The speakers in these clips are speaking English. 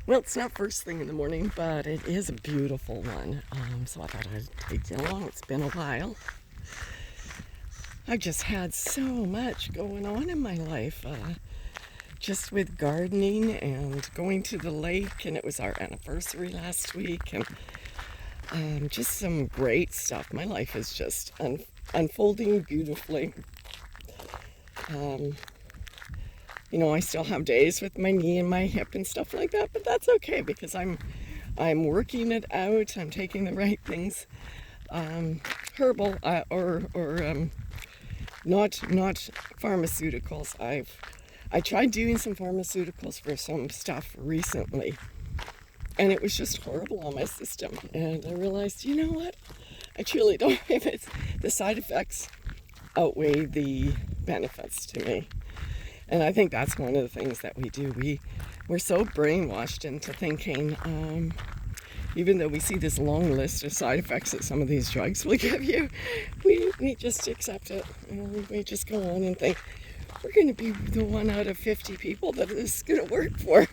Well, it's not first thing in the morning, but it is a beautiful one. So I thought I'd take you along. It's been a while. I've just had so much going on in my life, just with gardening and going to the lake, and it was our anniversary last week, and just some great stuff. My life is just unfolding beautifully. I still have days with my knee and my hip and stuff like that, but that's okay because I'm working it out. I'm taking the right things, herbal or not pharmaceuticals. I tried doing some pharmaceuticals for some stuff recently, and it was just horrible on my system. And I realized, you know what? I truly don't. If it's the side effects outweigh the benefits to me. And I think that's one of the things that we do. We're so brainwashed into thinking, even though we see this long list of side effects that some of these drugs will give you, we just accept it. We just go on and think, we're going to be the 1 out of 50 people that this is going to work for.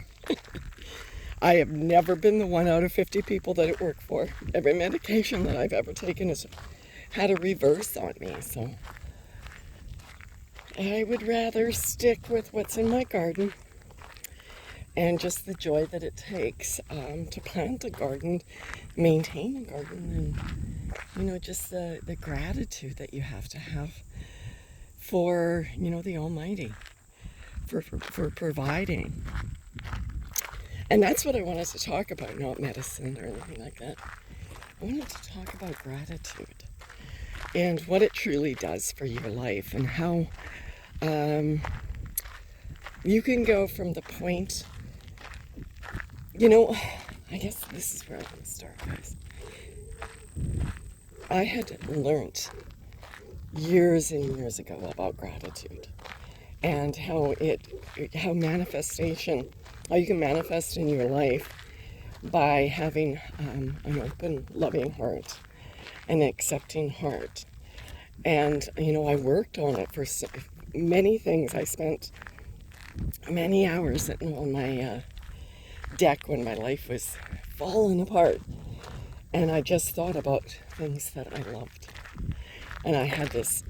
I have never been the 1 out of 50 people that it worked for. Every medication that I've ever taken has had a reverse on me, so I would rather stick with what's in my garden and just the joy that it takes to plant a garden, maintain a garden, and just the gratitude that you have to have for the Almighty, for providing. And that's what I wanted to talk about, not medicine or anything like that. I wanted to talk about gratitude and what it truly does for your life, and how you can go from the point, I guess this is where I'm going to start, guys. I had learned years and years ago about gratitude and how you can manifest in your life by having an open, loving heart, an accepting heart. And, I worked on it for many things. I spent many hours sitting on my deck when my life was falling apart. And I just thought about things that I loved. And I had this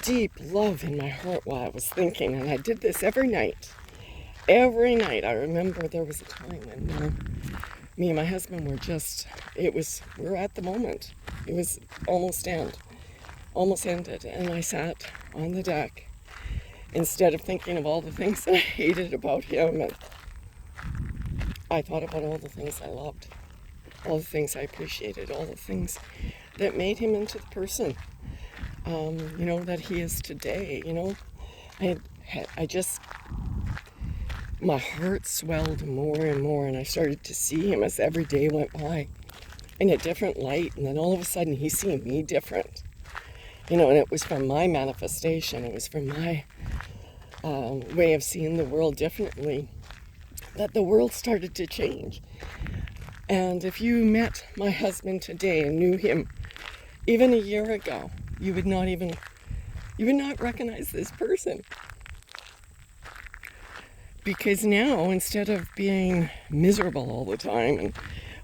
deep love in my heart while I was thinking. And I did this every night. Every night. I remember there was a time when me and my husband we're at the moment. It was almost ended, and I sat on the deck instead of thinking of all the things that I hated about him, and I thought about all the things I loved, all the things I appreciated, all the things that made him into the person that he is today. My heart swelled more and more, and I started to see him as every day went by in a different light, and then all of a sudden he's seeing me different. And it was from my manifestation, it was from my way of seeing the world differently, that the world started to change. And if you met my husband today and knew him even a year ago, you would not recognize this person. Because now, instead of being miserable all the time and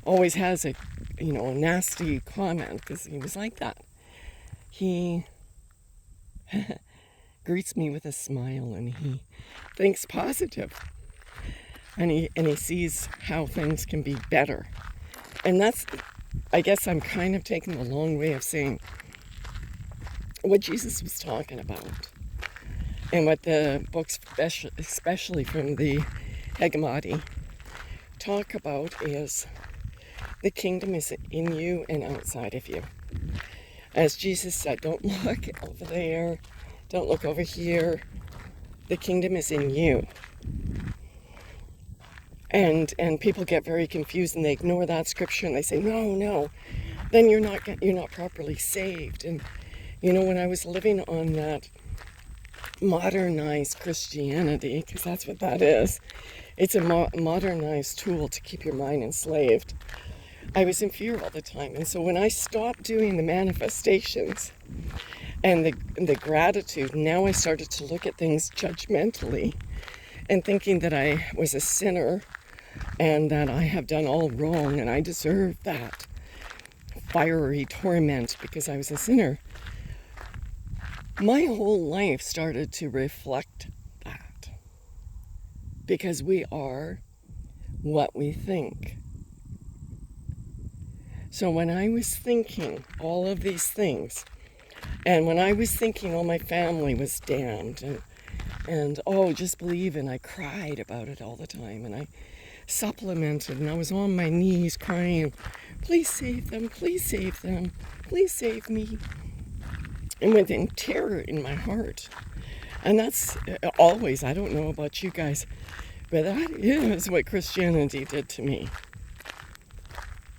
always has a nasty comment, because he was like that, he greets me with a smile, and he thinks positive, and he sees how things can be better. And I guess I'm kind of taking the long way of saying what Jesus was talking about, and what the books, especially from the Hegemony, talk about is the kingdom is in you and outside of you. As Jesus said, don't look over there, don't look over here. The kingdom is in you. And people get very confused, and they ignore that scripture, and they say, no, then you're not properly saved. And when I was living on that modernized Christianity, because that's what that is, it's a modernized tool to keep your mind enslaved. I was in fear all the time. And so when I stopped doing the manifestations and the gratitude, now I started to look at things judgmentally and thinking that I was a sinner and that I have done all wrong and I deserve that fiery torment because I was a sinner, my whole life started to reflect that. Because we are what we think. So when I was thinking all of these things, and when I was thinking all my family was damned, and oh, just believe, and I cried about it all the time, and I supplemented, and I was on my knees crying, please save them, please save them, please save me, and within terror in my heart. And that's always, I don't know about you guys, but that is what Christianity did to me.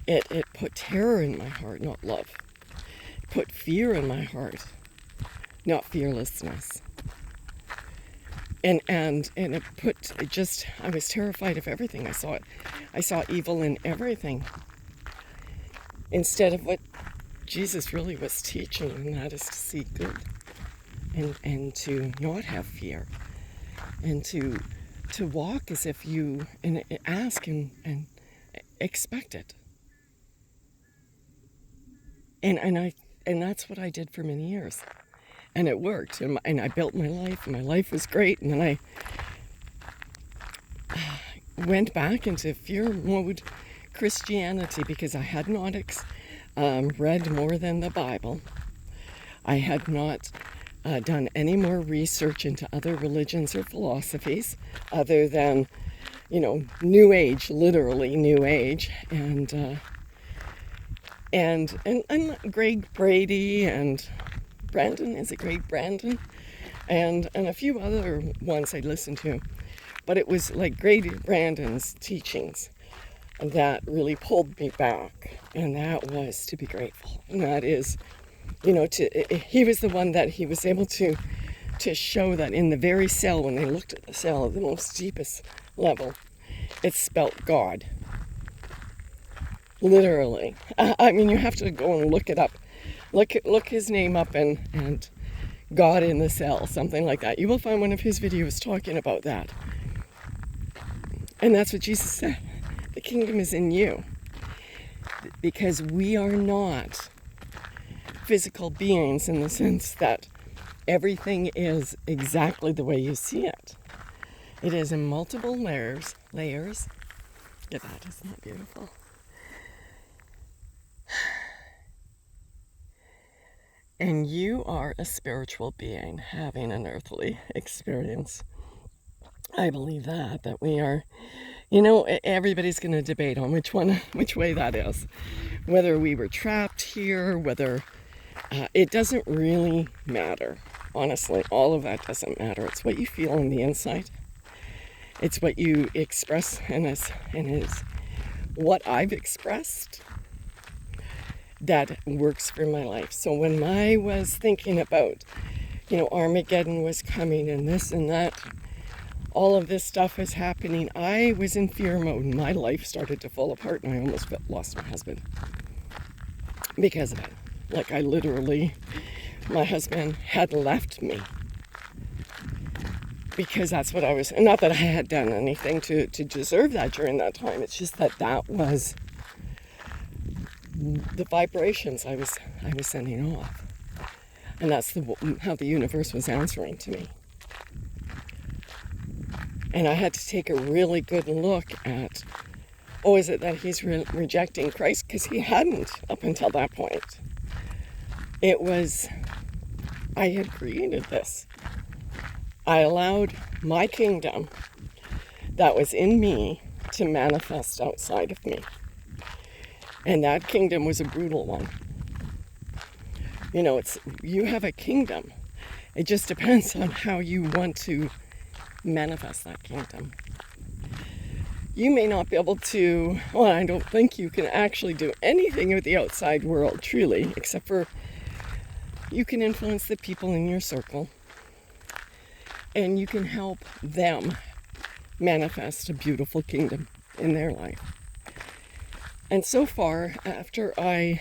It put terror in my heart, not love. It put fear in my heart, not fearlessness. And I was terrified of everything. I saw evil in everything. Instead of what Jesus really was teaching, and that is to see good. And to not have fear. And to walk as if you ask and expect it. And that's what I did for many years. And it worked. And I built my life, and my life was great. And then I went back into fear mode Christianity because I had not read more than the Bible. I had not done any more research into other religions or philosophies other than, New Age, literally New Age, and Greg Brady and Brandon, is it Greg Brandon? And a few other ones I listened to. But it was like Greg Brandon's teachings that really pulled me back. And that was to be grateful. And that is, he was the one that he was able to show that in the very cell, when they looked at the cell at the most deepest level, it spelt God. Literally. I mean, you have to go and look it up. Look his name up and God in the cell, something like that. You will find one of his videos talking about that. And that's what Jesus said. The kingdom is in you. Because we are not physical beings in the sense that everything is exactly the way you see it. It is in multiple layers. Look at that, isn't that beautiful? And you are a spiritual being having an earthly experience. I believe that we are, everybody's going to debate on which way that is. Whether we were trapped here, whether, it doesn't really matter. Honestly, all of that doesn't matter. It's what you feel on the inside. It's what you express, and is what I've expressed that works for my life. So when I was thinking about, Armageddon was coming and this and that, all of this stuff was happening, I was in fear mode, and my life started to fall apart, and I almost lost my husband because of it. Like, I literally, my husband had left me because that's what I was, and not that I had done anything to deserve that during that time. It's just that was the vibrations I was sending off, and that's how the universe was answering to me. And I had to take a really good look at, is it that he's rejecting Christ? Because he hadn't up until that point. It was, I had created this. I allowed my kingdom that was in me to manifest outside of me. And that kingdom was a brutal one. You have a kingdom. It just depends on how you want to manifest that kingdom. You may not be able to, I don't think you can actually do anything with the outside world, truly, except for you can influence the people in your circle, and you can help them manifest a beautiful kingdom in their life. And so far, after I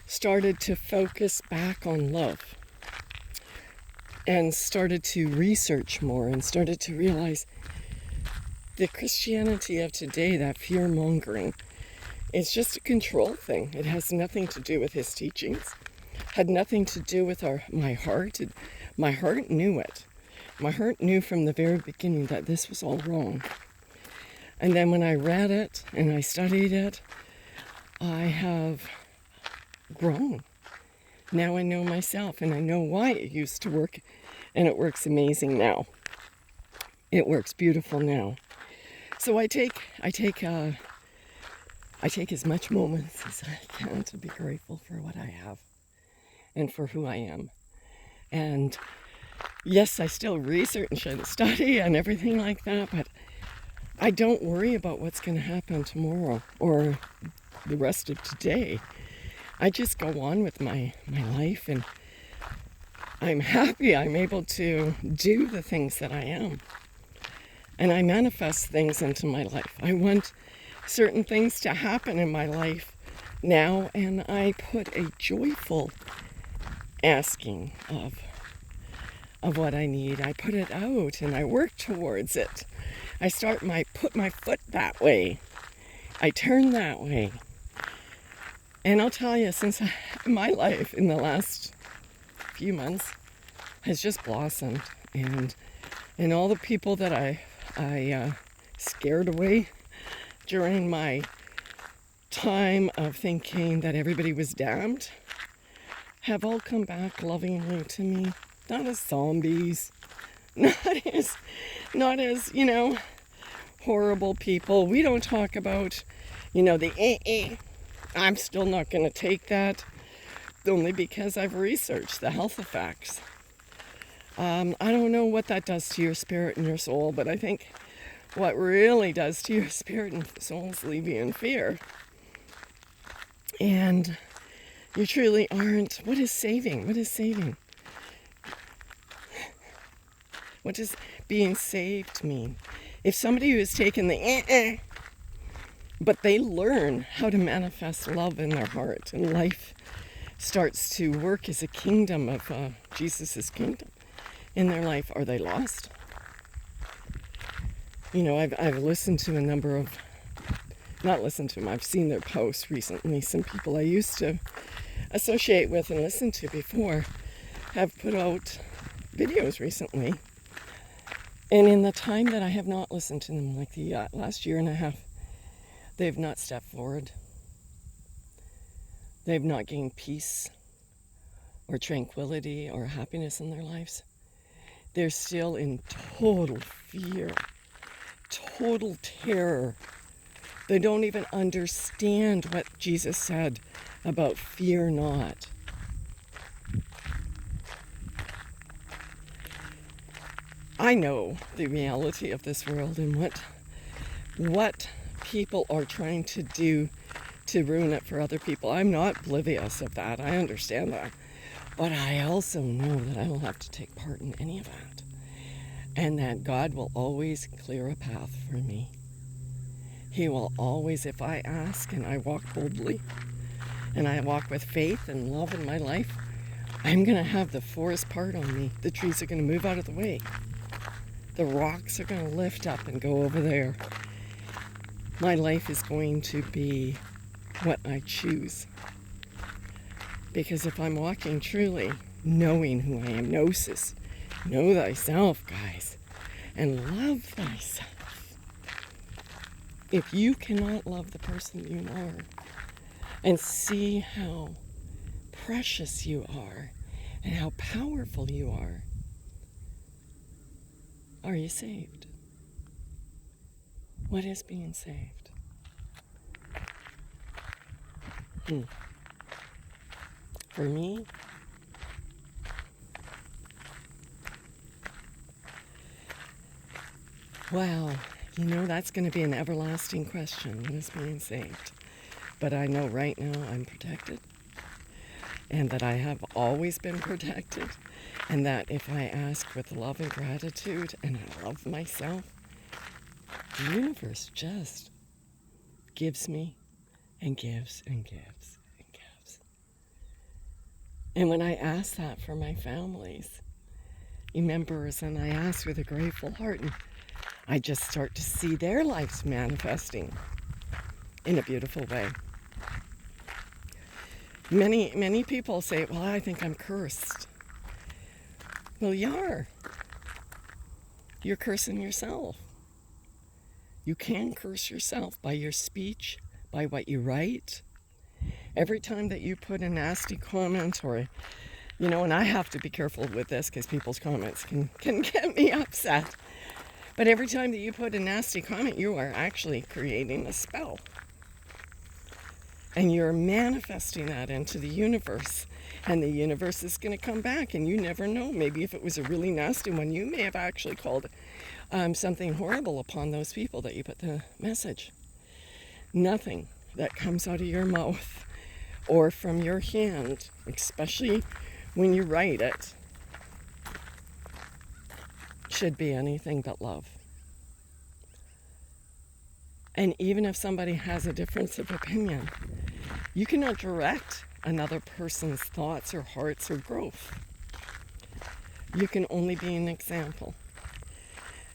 started to focus back on love and started to research more and started to realize the Christianity of today, that fear-mongering, is just a control thing. It has nothing to do with his teachings. Had nothing to do with my heart. My heart knew it. My heart knew from the very beginning that this was all wrong. And then when I read it and I studied it, I have grown. Now I know myself, and I know why it used to work, and it works amazing now. It works beautiful now. So I take as much moments as I can to be grateful for what I have and for who I am. And yes, I still research and study and everything like that, but I don't worry about what's going to happen tomorrow or the rest of today. I just go on with my life, and I'm happy I'm able to do the things that I am. And I manifest things into my life. I want certain things to happen in my life now, and I put a joyful asking of what I need. I put it out and I work towards it. I put my foot that way. I turn that way. And I'll tell you, since my life in the last few months has just blossomed, and all the people that I scared away during my time of thinking that everybody was damned have all come back lovingly to me. Not as zombies, not as horrible people. We don't talk about, the I'm still not going to take that, only because I've researched the health effects. I don't know what that does to your spirit and your soul, but I think what really does to your spirit and soul is leave you in fear. And you truly aren't. What is saving? What is saving? What does being saved mean? If somebody who has taken the but they learn how to manifest love in their heart, and life starts to work as a kingdom of Jesus' kingdom in their life, are they lost? I've listened to a number of, not listened to them, I've seen their posts recently. Some people I used to associate with and listen to before have put out videos recently. And in the time that I have not listened to them, like the last year and a half, they have not stepped forward. They have not gained peace or tranquility or happiness in their lives. They're still in total fear, total terror. They don't even understand what Jesus said about fear not. I know the reality of this world and what people are trying to do to ruin it for other people. I'm not oblivious of that. I understand that. But I also know that I will have to take part in any of that. And that God will always clear a path for me. He will always, if I ask and I walk boldly, and I walk with faith and love in my life, I'm going to have the forest part on me. The trees are going to move out of the way. The rocks are going to lift up and go over there. My life is going to be what I choose. Because if I'm walking truly, knowing who I am, gnosis, know thyself, guys, and love thyself. If you cannot love the person you are and see how precious you are and how powerful you are you saved? What is being saved? For me, wow, that's going to be an everlasting question. What is being saved? But I know right now I'm protected, and that I have always been protected, and that if I ask with love and gratitude and I love myself, the universe just gives me and gives and gives and gives. And when I ask that for my families, members, and I ask with a grateful heart, and I just start to see their lives manifesting in a beautiful way. Many people say, well, I think I'm cursed. Well, you are. You're cursing yourself. You can curse yourself by your speech, by what you write. Every time that you put a nasty comment or, and I have to be careful with this because people's comments can get me upset. But every time that you put a nasty comment, you are actually creating a spell. And you're manifesting that into the universe. And the universe is going to come back, and you never know. Maybe if it was a really nasty one, you may have actually called something horrible upon those people that you put the message. Nothing that comes out of your mouth or from your hand, especially when you write it, should be anything but love. And even if somebody has a difference of opinion, you cannot direct another person's thoughts or hearts or growth. You can only be an example.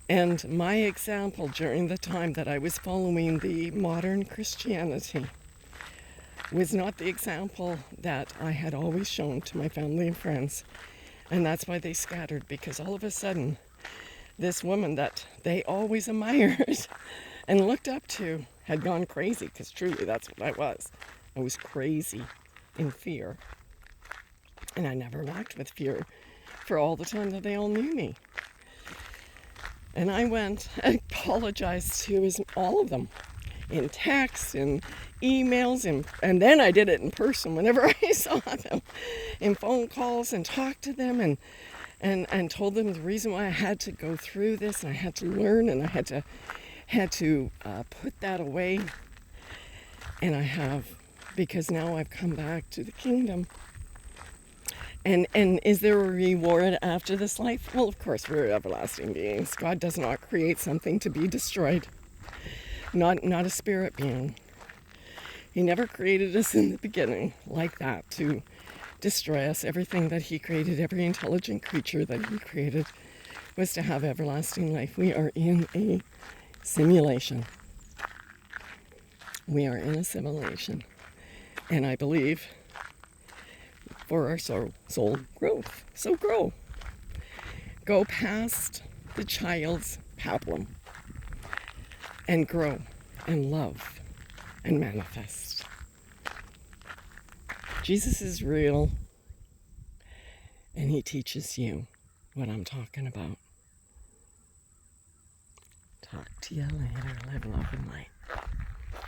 And my example during the time that I was following the modern Christianity was not the example that I had always shown to my family and friends. And that's why they scattered, because all of a sudden, this woman that they always admired and looked up to had gone crazy, because truly that's what I was. I was crazy in fear. And I never walked with fear for all the time that they all knew me. And I went and apologized to all of them in text and emails, and then I did it in person whenever I saw them, in phone calls, and talked to them and told them the reason why I had to go through this, and I had to learn, and I had to put that away. And I have, because now I've come back to the kingdom. And is there a reward after this life? Well, of course, we're everlasting beings. God does not create something to be destroyed. Not a spirit being. He never created us in the beginning like that to destroy us. Everything that he created, every intelligent creature that he created, was to have everlasting life. We are in a simulation. We are in a simulation. And I believe for our soul growth. So grow. Go past the child's pablum and grow and love and manifest. Jesus is real, and he teaches you what I'm talking about. Talk to you later. Live, love, and light.